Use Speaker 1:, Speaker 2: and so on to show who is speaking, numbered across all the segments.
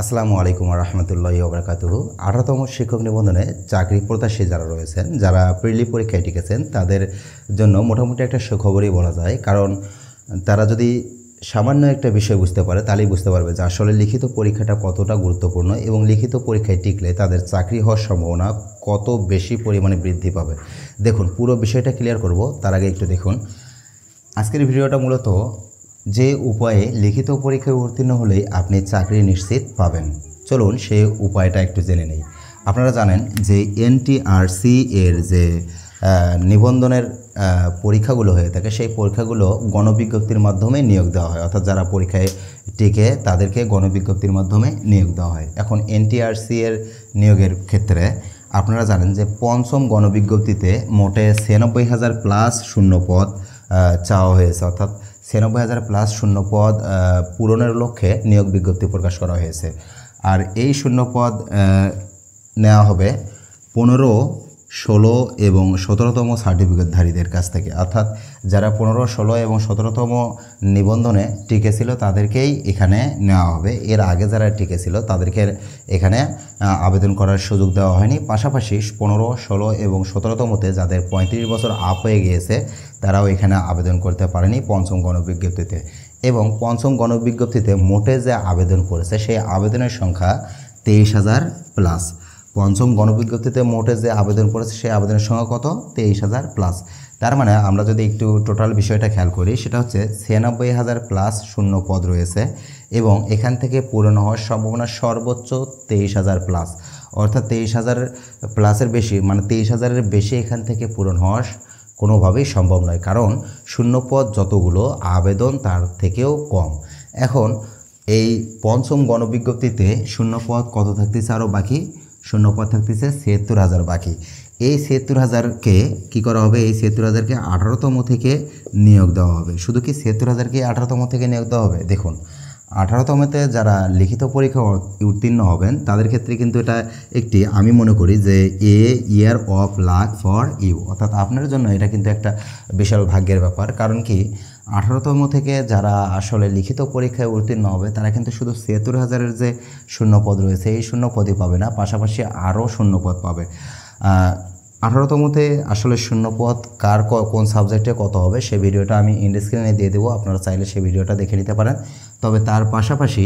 Speaker 1: আসসালামু আলাইকুম রহমতুল্লাহি ওবরাকাতুহু। 18তম শিক্ষক নিবন্ধনে চাকরি প্রত্যাশী যারা রয়েছেন, যারা প্রিলি পরীক্ষায় টিকেছেন, তাদের জন্য মোটামুটি একটা সুখবরই বলা যায়। কারণ তারা যদি সামান্য একটা বিষয় বুঝতে পারে, তাহলেই বুঝতে পারবে যে আসলে লিখিত পরীক্ষাটা কতটা গুরুত্বপূর্ণ এবং লিখিত পরীক্ষায় টিকলে তাদের চাকরি হওয়ার সম্ভাবনা কত বেশি পরিমাণে বৃদ্ধি পাবে। দেখুন, পুরো বিষয়টা ক্লিয়ার করব, তার আগে একটু দেখুন আজকের ভিডিওটা। মূলত যে উপায়ে লিখিত পরীক্ষায় উত্তীর্ণ হলেই আপনি চাকরি নিশ্চিত পাবেন, চলুন সেই উপায়টা একটু জেনে নেই। আপনারা জানেন যে এনটিআরসি এর যে নিবন্ধনের পরীক্ষাগুলো হয়ে থাকে, সেই পরীক্ষাগুলো গণবিজ্ঞপ্তির মাধ্যমে নিয়োগ দেওয়া হয়, অর্থাৎ যারা পরীক্ষায় টিকে তাদেরকে গণবিজ্ঞপ্তির মাধ্যমে নিয়োগ দেওয়া হয়। এখন এনটিআরসি এর নিয়োগের ক্ষেত্রে আপনারা জানেন যে পঞ্চম গণবিজ্ঞপ্তিতে মোটে 96,000 প্লাস শূন্য পদ চাওয়া হয়েছে, অর্থাৎ 96,000 প্লাস শূন্য পদ পূরণের লক্ষ্যে নিয়োগ বিজ্ঞপ্তি প্রকাশ করা হয়েছে। আর এই শূন্য পদ নেওয়া হবে 15, 16 এবং 17তম সার্টিফিকেটধারীদের কাছ থেকে, অর্থাৎ যারা 15, 16 এবং 17তম নিবন্ধনে টিকেছিল তাদেরকেই এখানে নেওয়া হবে। এর আগে যারা টিকেছিল তাদেরকে এখানে আবেদন করার সুযোগ দেওয়া হয়নি। পাশাপাশি 15, 16 এবং 17তমতে যাদের 35 বছর আপ হয়ে গিয়েছে তারাও এখানে আবেদন করতে পারেনি পঞ্চম গণবিজ্ঞপ্তিতে। এবং পঞ্চম গণবিজ্ঞপ্তিতে মোটে যে আবেদন করেছে সেই আবেদনের সংখ্যা 23,000 প্লাস। পঞ্চম গণবিজ্ঞপ্তিতে মোটে যে আবেদন করেছে সেই আবেদনের সংখ্যা কত? 23,000 প্লাস। তার মানে আমরা যদি একটু টোটাল বিষয়টা খেয়াল করি, সেটা হচ্ছে 96,000 প্লাস শূন্য পদ রয়েছে এবং এখান থেকে পূরণ হওয়ার সম্ভাবনা সর্বোচ্চ 23,000 প্লাস, অর্থাৎ 23,000 প্লাসের বেশি, মানে 23,000-এর বেশি এখান থেকে পূরণ হওয়া কোনোভাবেই সম্ভব নয়, কারণ শূন্যপদ যতগুলো আবেদন তার থেকেও কম। এখন এই পঞ্চম গণবিজ্ঞপ্তিতে শূন্যপদ কত থাকতেছে আরও বাকি? শূন্যপদ থাকতেছে 76,000 বাকি। এই 76,000-কে কী করা হবে? এই 76,000-কে 18তম থেকে নিয়োগ দেওয়া হবে। শুধু কি 76,000-কে 18তম থেকে নিয়োগ দেওয়া হবে? দেখুন, 18তমতে যারা লিখিত পরীক্ষা উত্তীর্ণ হবেন তাদের ক্ষেত্রে কিন্তু এটা একটি, আমি মনে করি যে year of luck for you, অর্থাৎ আপনার জন্য এটা কিন্তু একটা বিশাল ভাগ্যের ব্যাপার। কারণ কি, 18তম থেকে যারা আসলে লিখিত পরীক্ষায় উত্তীর্ণ হবে তারা কিন্তু শুধু 76,000-এর যে শূন্যপদ রয়েছে এই শূন্যপদই পাবে না, পাশাপাশি আরও শূন্যপদ পাবে। 18তমতে আসলে শূন্যপদ কার কোন সাবজেক্টে কত হবে সেই ভিডিওটা আমি ইন্ড স্ক্রিনে দিয়ে দেবো, আপনারা চাইলে সেই ভিডিওটা দেখে নিতে পারেন। তবে তার পাশাপাশি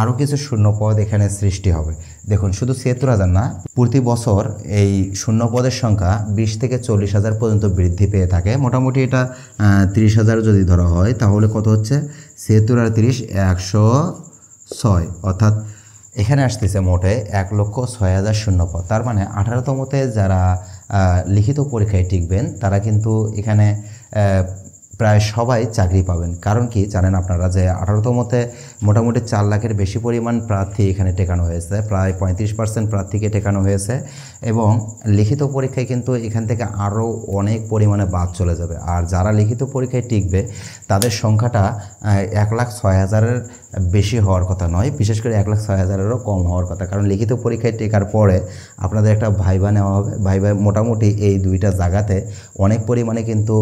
Speaker 1: আরও কিছু শূন্যপদ এখানে সৃষ্টি হবে। দেখুন, শুধু 76,000 না, প্রতি বছর এই শূন্যপদের সংখ্যা 20 থেকে 40,000 পর্যন্ত বৃদ্ধি পেয়ে থাকে। মোটামুটি এটা 30,000 যদি ধরা হয় তাহলে কত হচ্ছে? 76 আর 30 106, অর্থাৎ এখানে আসতেছে মোটে 1,06,000 শূন্যপদ। তার মানে 18তমতে যারা লিখিত পরীক্ষায় টিকবেন তারা কিন্তু এখানে প্রায় সবাই চাকরি পাবেন। কারণ কি জানেন আপনারা যে 18তমতে মোটামুটি 4 লাখের বেশি পরিমাণ প্রার্থী এখানে টেকানো হয়েছে, প্রায় 35% প্রার্থীকে টেকানো হয়েছে এবং লিখিত পরীক্ষায় কিন্তু এখান থেকে আরও অনেক পরিমাণে বাদ চলে যাবে। আর যারা লিখিত পরীক্ষায় টিকবে তাদের সংখ্যাটা 1,06,000-এর বেশি হওয়ার কথা নয়, বিশেষ করে 1,06,000-এরও কম হওয়ার কথা। কারণ লিখিত পরীক্ষায় টেকার পরে আপনাদের একটা ভাইবা নেওয়া হবে, ভাইবা মোটামুটি এই দুইটা জায়গাতে অনেক পরিমাণে কিন্তু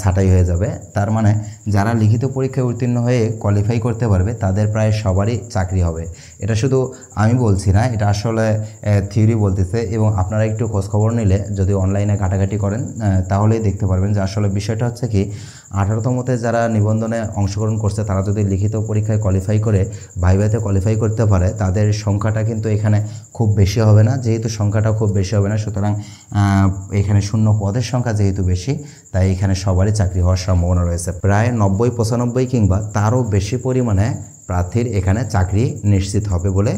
Speaker 1: ছাঁটাই হয়ে যাবে। তার মানে যারা লিখিত পরীক্ষায় উত্তীর্ণ হয়ে কোয়ালিফাই করতে পারবে তাদের প্রায় সবারই চাকরি হবে। এটা শুধু আমি বলছি না, এটা আসলে থিওরি বলতেছে এবং আপনারা একটু খোঁজখবর নিলে যদি অনলাইনে ঘাটাঘাটি করেন তাহলেই দেখতে পারবেন যে আসলে বিষয়টা হচ্ছে কি, 18তমতে যারা নিবন্ধনে অংশগ্রহণ করছে তারা যদি লিখিত পরীক্ষায় কোয়ালিফাই করে ভাইভাতে কোয়ালিফাই করতে পারে তাদের সংখ্যাটা কিন্তু এখানে খুব বেশি হবে না। যেহেতু সংখ্যাটা খুব বেশি হবে না, সুতরাং এখানে শূন্য পদের সংখ্যা যেহেতু বেশি, তাই এখানে সবারই চাকরি হওয়ার সম্ভাবনা রয়েছে। প্রায় 90, 95 কিংবা তারও বেশি পরিমাণে প্রার্থীর এখানে চাকরি নিশ্চিত হবে বলে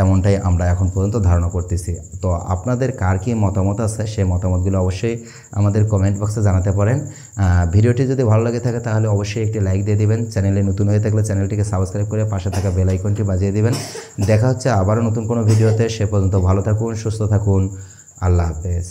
Speaker 1: এমনটাই আমরা এখন পর্যন্ত ধারণা করতেছি। তো আপনাদের কার কী মতামত আছে সেই মতামতগুলো অবশ্যই আমাদের কমেন্ট বক্সে জানাতে পারেন। ভিডিওটি যদি ভালো লাগে থাকে তাহলে অবশ্যই একটি লাইক দিয়ে দিবেন। চ্যানেলে নতুন হয়ে থাকলে চ্যানেলটিকে সাবস্ক্রাইব করে পাশে থাকা বেল আইকনটি বাজিয়ে দিবেন। দেখা হচ্ছে আবারও নতুন কোনো ভিডিওতে। সে পর্যন্ত ভালো থাকুন, সুস্থ থাকুন। আল্লাহ হাফেজ।